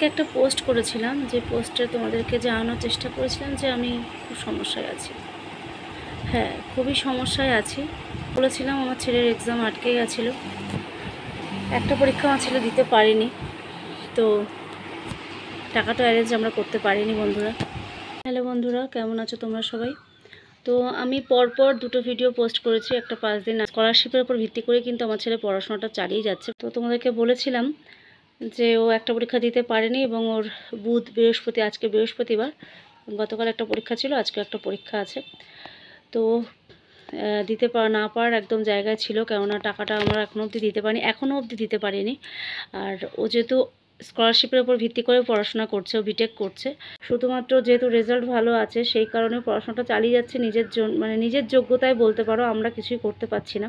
একটা পোস্ট করেছিলাম, যে পোস্টে তোমাদেরকে জানানোর চেষ্টা করেছিলাম যে আমি খুব সমস্যায় আছি। হ্যাঁ, খুবই সমস্যায় আছি। বলেছিলাম আমার ছেলের এক্সাম আটকে গেছিলো, একটা পরীক্ষা আমার ছেলে দিতে পারিনি, তো টাকাটা অ্যারেঞ্জ আমরা করতে পারিনি বন্ধুরা। হ্যালো বন্ধুরা, কেমন আছো তোমরা সবাই? তো আমি পরপর দুটো ভিডিও পোস্ট করেছি, একটা 5 দিন স্কলারশিপের উপর ভিত্তি করে কিন্তু আমার ছেলে পড়াশোনাটা চালিয়ে যাচ্ছে। তো তোমাদেরকে বলেছিলাম যে ও একটা পরীক্ষা দিতে পারেনি এবং ওর বুধ বৃহস্পতি, আজকে বৃহস্পতিবার, গতকাল একটা পরীক্ষা ছিল, আজকে একটা পরীক্ষা আছে। তো দিতে না পারার একদম জায়গায় ছিল, কেননা টাকাটা আমরা এখনও অবধি দিতে পারিনি। আর ও যেহেতু স্কলারশিপের উপর ভিত্তি করে পড়াশোনা করছে, ও বিটেক করছে, শুধুমাত্র যেহেতু রেজাল্ট ভালো আছে সেই কারণে পড়াশোনাটা চালিয়ে যাচ্ছে নিজের যোগ্যতায় বলতে পারো। আমরা কিছুই করতে পারছি না,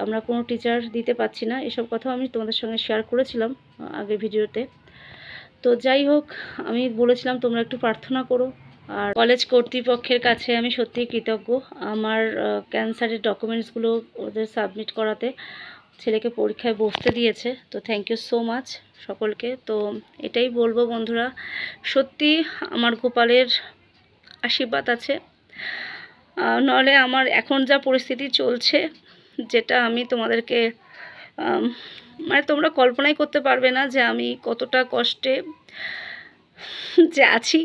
আমরা কোনো টিচার দিতে পারছি না। এসব কথা আমি তোমাদের সঙ্গে শেয়ার করেছিলাম আগের ভিডিওতে। তো যাই হোক, আমি বলেছিলাম তোমরা একটু প্রার্থনা করো। আর কলেজ কর্তৃপক্ষের কাছে আমি সত্যিই কৃতজ্ঞ, আমার ক্যান্সারের ডকুমেন্টসগুলো ওদের সাবমিট করাতে ছেলেকে পরীক্ষায় বসতে দিয়েছে। তো থ্যাংক ইউ সো মাচ সকলকে। তো এটাই বলবো বন্ধুরা, সত্যি আমার গোপালের আশীর্বাদ আছে, নাহলে আমার এখন যা পরিস্থিতি চলছে, যেটা আমি তোমাদেরকে মানে তোমরা কল্পনাই করতে পারবে না যে আমি কতটা কষ্টে যে আছি।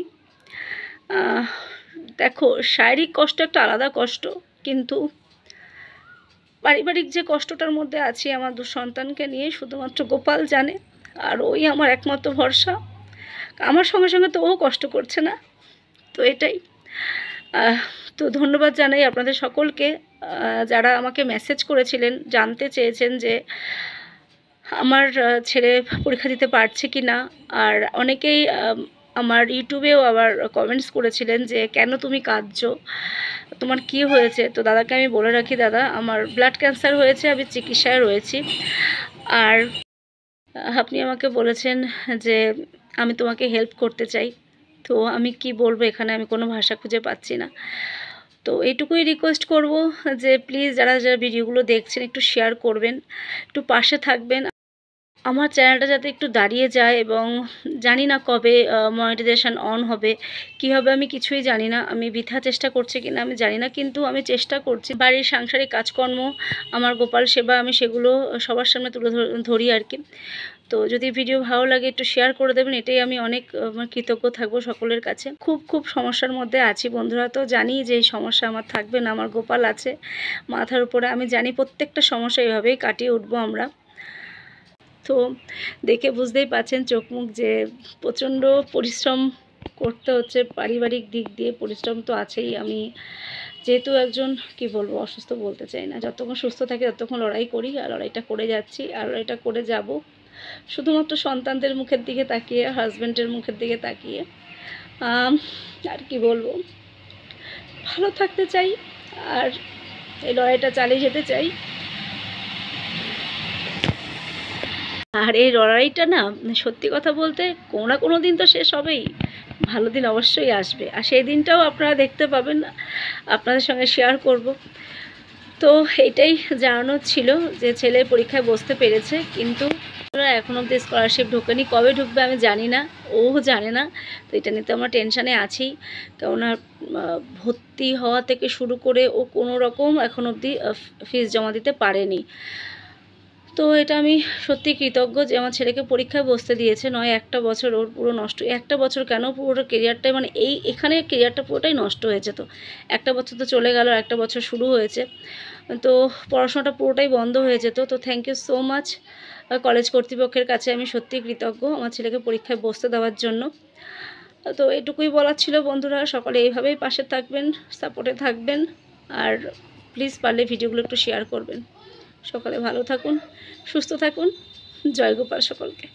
দেখো, শারীরিক কষ্ট একটা আলাদা কষ্ট, কিন্তু পারিবারিক যে কষ্টটার মধ্যে আছি আমার 2 সন্তানকে নিয়ে, শুধুমাত্র গোপাল জানে। আর ওই আমার একমাত্র ভরসা। আমার সঙ্গে সঙ্গে তো ও কষ্ট করছে না। তো এটাই। তো ধন্যবাদ জানাই আপনাদের সকলকে, যারা আমাকে মেসেজ করেছিলেন, জানতে চেয়েছেন যে আমার ছেলে পরীক্ষা দিতে পারছে কি না। আর অনেকেই আমার ইউটিউবেও আবার কমেন্টস করেছিলেন যে কেন তুমি কাঁদছো, তোমার কি হয়েছে। তো দাদাকে আমি বলে রাখি, দাদা আমার ব্লাড ক্যান্সার হয়েছে, আমি চিকিৎসায় রয়েছি। আর আপনি আমাকে বলেছেন যে আমি তোমাকে হেল্প করতে চাই। তো আমি কি বলবো, এখানে আমি কোনো ভাষা খুঁজে পাচ্ছি না। তো এইটুকুই রিকোয়েস্ট করব যে প্লিজ যারা ভিডিওগুলো দেখছেন একটু শেয়ার করবেন, একটু পাশে থাকবেন। আমার চ্যানেলটা যাতে একটু দাঁড়িয়ে যায়, এবং জানি না কবে মনিটাইজেশন অন হবে, কি হবে আমি কিছুই জানি না। আমি বৃথা চেষ্টা করছি কিনা আমি জানি না, কিন্তু আমি চেষ্টা করছি। বাড়ির সাংসারিক কাজকর্ম, আমার গোপাল সেবা, আমি সেগুলো সবার সামনে তুলে ধরি আর কি। তো যদি ভিডিও ভালো লাগে একটু শেয়ার করে দেবেন, এটাই আমি অনেক কৃতজ্ঞ থাকবো সকলের কাছে। খুব সমস্যার মধ্যে আছি বন্ধুরা। তো জানি যে এই সমস্যা আমার থাকবে না, আমার গোপাল আছে মাথার উপরে। আমি জানি প্রত্যেকটা সমস্যা এইভাবেই কাটিয়ে উঠবো আমরা। তো দেখে বুঝতেই পাচ্ছেন চোখ মুখ যে প্রচণ্ড পরিশ্রম করতে হচ্ছে, পারিবারিক দিক দিয়ে পরিশ্রম তো আছেই। আমি যেহেতু একজন কি বলবো, অসুস্থ বলতে চাই না, যতক্ষণ সুস্থ থাকি ততক্ষণ লড়াই করি, আর লড়াইটা করে যাচ্ছি, আর লড়াইটা করে যাব, শুধুমাত্র সন্তানদের মুখের দিকে তাকিয়ে, হাজব্যান্ডের মুখের দিকে তাকিয়ে। আর কি বলবো, ভালো থাকতে চাই আর এই লড়াইটা চালিয়ে যেতে চাই। আর এই লড়াইটা না, সত্যি কথা বলতে কোনো না কোনো দিন তো শেষ হবেই, ভালো দিন অবশ্যই আসবে, আর সেই দিনটাও আপনারা দেখতে পাবেন, আপনাদের সঙ্গে শেয়ার করব। তো এইটাই জানানো ছিল যে ছেলে পরীক্ষায় বসতে পেরেছে, কিন্তু এখন অবধি স্কলারশিপ ঢোকেনি, কবে ঢুকবে আমি জানি না, ও জানে না। তো এটা নিয়ে তো আমরা টেনশানে আছি, কেননা ভর্তি হওয়া থেকে শুরু করে ও কোনো রকম এখন অবধি ফিস জমা দিতে পারেনি। তো এটা আমি সত্যি কৃতজ্ঞ যে আমার ছেলেকে পরীক্ষায় বসতে দিয়েছে, নয় একটা বছর ওর পুরো নষ্ট, একটা বছর কেন, পুরোটা কেরিয়ারটাই, মানে এখানে কেরিয়ারটা পুরোটাই নষ্ট হয়েছে। তো একটা বছর তো চলে গেল, একটা বছর শুরু হয়েছে, তো পড়াশোনাটা পুরোটাই বন্ধ হয়ে যেত। তো thank you so much college কর্তৃপক্ষের কাছে, আমি সত্যি কৃতজ্ঞ আমার ছেলেকে পরীক্ষায় বসতে দেওয়ার জন্য। তো এটুকুই বলার ছিল বন্ধুরা, সকলে এইভাবেই পাশে থাকবেন, সাপোর্টে থাকবেন, আর প্লিজ পারলে ভিডিওগুলো একটু শেয়ার করবেন। সকালে ভালো থাকুন, সুস্থ থাকুন, জয় গোপাল সকলকে।